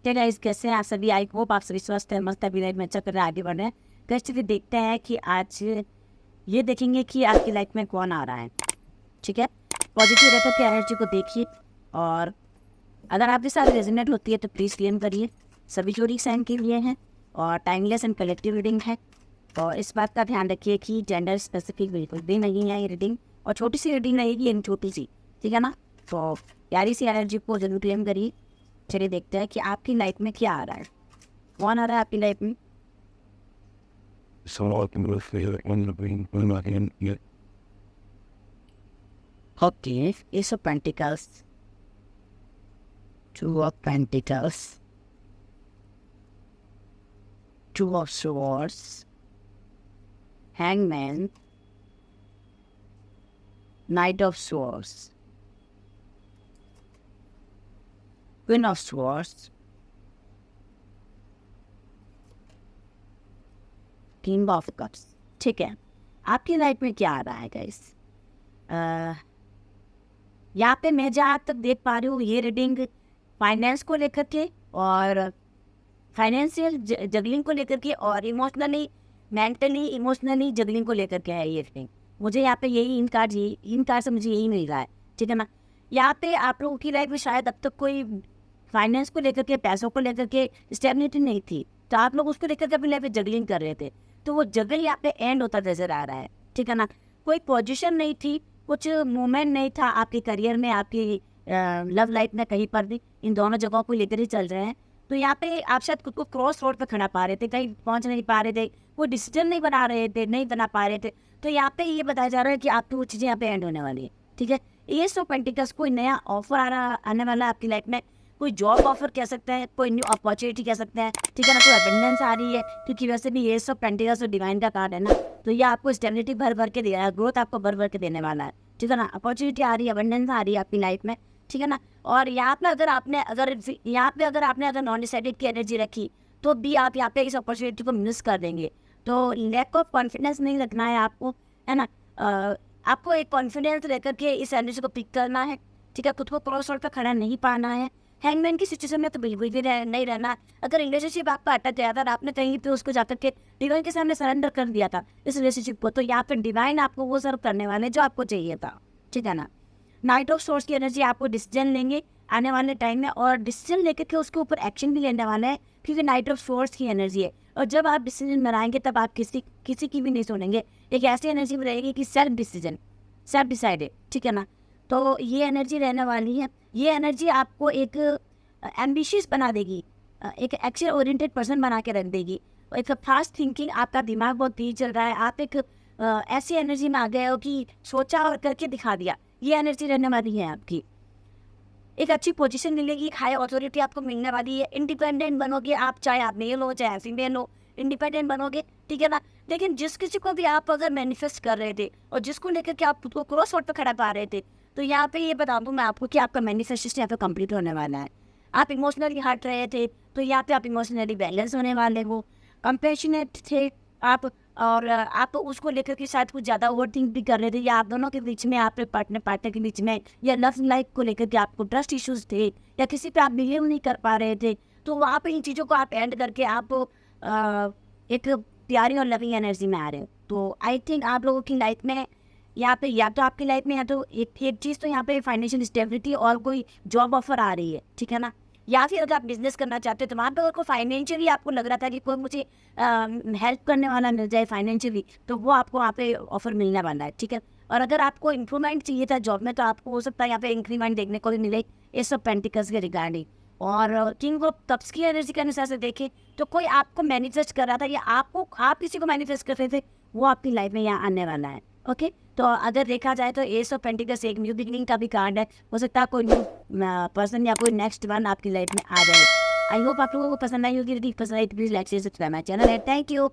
क्या गाइस, कैसे हैं आप सभी? आई होप आप सभी स्वस्थ हैं, मस्त है, लाइफ में अच्छा कर रहे हैं, आगे बढ़ रहे हैं। गाइस चलिए देखते हैं कि आज ये देखेंगे कि आपकी लाइफ में कौन आ रहा है। ठीक है, पॉजिटिव रहकर के एनर्जी को देखिए, और अगर आपके साथ रेजोनेट होती है तो प्लीज़ क्लेम करिए। सभी जोड़ी साइन के लिए हैं और टाइमलेस एंड कलेक्टिव रीडिंग है। और इस बात का ध्यान रखिए कि जेंडर स्पेसिफिक बिल्कुल भी नहीं है ये रीडिंग, और छोटी सी रीडिंग रहेगी, इन छोटी सी, ठीक है ना। तो प्यारी सी एनर्जी को जरूर क्लेम करिए। चलिए देखते हैं कि आपकी लाइफ में क्या आ रहा है, कौन आ रहा है आपकी लाइफ में। So I can go through it when I can get okay, S of pentacles, two of pentacles, two of swords, hangman, night of swords, queen of swords, king of cups. ठीक है, आपकी life में क्या आ रहा है guys? यहाँ पे मैं जहाँ तक देख पा रही हूँ, ये रीडिंग फाइनेंस को लेकर के और फाइनेंशियल जगलिंग को लेकर के और इमोशनली, मेंटली इमोशनली जगलिंग को लेकर के है ये रीडिंग। मुझे यहाँ पे यही इन कार्ड से मुझे यही मिल रहा है, ठीक है ना। यहाँ पे आप लोगों की लाइफ में शायद अब तक कोई फाइनेंस को लेकर के, पैसों को लेकर के स्टेबिलिटी नहीं थी, तो आप लोग उसको लेकर के अपनी लाइफ में जगलिंग कर रहे थे, तो वो जगल यहाँ पे एंड होता नजर आ रहा है, ठीक है ना। कोई पोजीशन नहीं थी, कुछ मूवमेंट नहीं था आपके करियर में, आपकी लव लाइफ में, कहीं पर भी इन दोनों जगहों को लेकर ही चल रहे हैं। तो यहाँ पे आप शायद खुद को क्रॉस रोड पे खड़ा पा रहे थे, कहीं पहुँच नहीं पा रहे थे, कोई डिसीजन नहीं बना रहे थे, नहीं बना पा रहे थे। तो यहाँ पे ये बताया जा रहा है कि आपकी वो चीज़ें यहाँ पे एंड होने वाली है, ठीक है। ये सो पेंटिकल्स, कोई नया ऑफर आने वाला है आपकी लाइफ में, कोई जॉब ऑफर कह सकते हैं, कोई न्यू अपॉर्चुनिटी कह सकते हैं, ठीक है ना। कोई अबंडेंस आ रही है, क्योंकि वैसे भी ये सब पेंटिकल्स और डिवाइन का कार्ड है ना, तो ये आपको स्टेबिलिटी भर भर के दे रहा है, ग्रोथ आपको भर भर के देने वाला है, ठीक है ना। अपॉर्चुनिटी आ रही है, अबंडेंस आ रही है आपकी लाइफ में, ठीक है ना। और यहाँ पे अगर आपने नॉन डिसाइडेड की एनर्जी रखी, तो भी आप यहाँ पे इस अपॉर्चुनिटी को मिस कर देंगे। तो लैक ऑफ कॉन्फिडेंस नहीं रखना है आपको, है ना। आपको एक कॉन्फिडेंस लेकर के इस एनर्जी को पिक करना है, ठीक है। खुद को क्रॉस रोड पर खड़ा नहीं पाना है। हैंगमैन की सिचुएशन में तो बिल्कुल भी नहीं रहना। अगर रिलेशनशिप आपका अटक गया था और आपने कहीं पे उसको जाकर के डिवाइन के सामने सरेंडर कर दिया था इस रिलेशनशिप को, तो यहाँ पे डिवाइन आपको वो सर्व करने वाले जो आपको चाहिए था, ठीक है ना। नाइट ऑफ सोर्स की एनर्जी, आपको डिसीजन लेंगे आने वाले टाइम में, और डिसीजन लेकर के उसके ऊपर एक्शन भी लेने वाला है, क्योंकि नाइट ऑफ सोर्स की एनर्जी है। और जब आप डिसीजन बनाएंगे तब आप किसी की भी नहीं सुनेंगे। एक ऐसी एनर्जी में रहेगी कि सेल्फ डिसाइडेड, ठीक है ना। तो ये एनर्जी रहने वाली है। ये एनर्जी आपको एक एम्बिशियस बना देगी, एक एक्शन ओरिएंटेड पर्सन बना के रख देगी, एक फास्ट थिंकिंग, आपका दिमाग बहुत तेज चल रहा है, आप एक ऐसी एनर्जी में आ गए हो कि सोचा और करके दिखा दिया। ये एनर्जी रहने वाली है आपकी। एक अच्छी पोजीशन मिलेगी, एक हाई अथॉरिटी आपको मिलने वाली है, इंडिपेंडेंट बनोगे आप, चाहे आप मेल हो चाहे फीमेल हो, इंडिपेंडेंट बनोगे, ठीक है ना। लेकिन जिस किसी को भी आप अगर मैनिफेस्ट कर रहे थे और जिसको लेकर के आप खुद को क्रॉस रोड पर खड़ा पा रहे थे, तो यहाँ पे ये बता दूँ मैं आपको कि आपका मैनिफेस्टेशन यहाँ पे कंप्लीट होने वाला है। आप इमोशनली हट रहे थे, तो यहाँ पे आप इमोशनली बैलेंस होने वाले हो। कंपैशनेट थे आप, और आप उसको लेकर के शायद कुछ ज़्यादा ओवर थिंक भी कर रहे थे, या आप दोनों के बीच में, आपके पार्टनर के बीच में, या लव लाइफ को लेकर के आपको ट्रस्ट इश्यूज थे, या किसी पे आप बिलीव नहीं कर पा रहे थे। तो वहाँ पे इन चीज़ों को आप एंड करके आप एक प्यारी और लविंग एनर्जी में आ रहे हो। तो आई थिंक आप लोगों की लाइफ में यहाँ पे, या तो आपकी लाइफ में, या तो एक चीज़ तो यहाँ पे फाइनेंशियल स्टेबिलिटी और कोई जॉब ऑफर आ रही है, ठीक है ना। या फिर अगर आप बिजनेस करना चाहते हो तो वहाँ पे अगर कोई फाइनेंशियली आपको लग रहा था कि कोई मुझे हेल्प करने वाला मिल जाए फाइनेंशियली, तो वो आपको वहाँ पे ऑफर मिलने वाला है, ठीक है। और अगर आपको इंप्रूवमेंट चाहिए था जॉब में, तो आपको हो सकता है यहाँ पे इंक्रीमेंट देखने को भी मिले, ये सब पेंटिकल्स के रिगार्डिंग। और किंग ऑफ कप्स की एनर्जी के अनुसार से देखें तो कोई आपको मैनिफेस्ट कर रहा था, या आप किसी को मैनिफेस्ट कर रहे थे, वो आपकी लाइफ में यहाँ आने वाला है, ओके। तो अगर देखा जाए तो एस ऑफ पेंटिकल्स एक न्यू बिगिनिंग का भी कार्ड है। हो सकता है कोई न्यू पर्सन या कोई नेक्स्ट वन आपकी लाइफ में आ जाए। आई होप आप लोगों को पसंद आई होगी। यदि पसंद आई तो please like share subscribe my channel है। Thank you.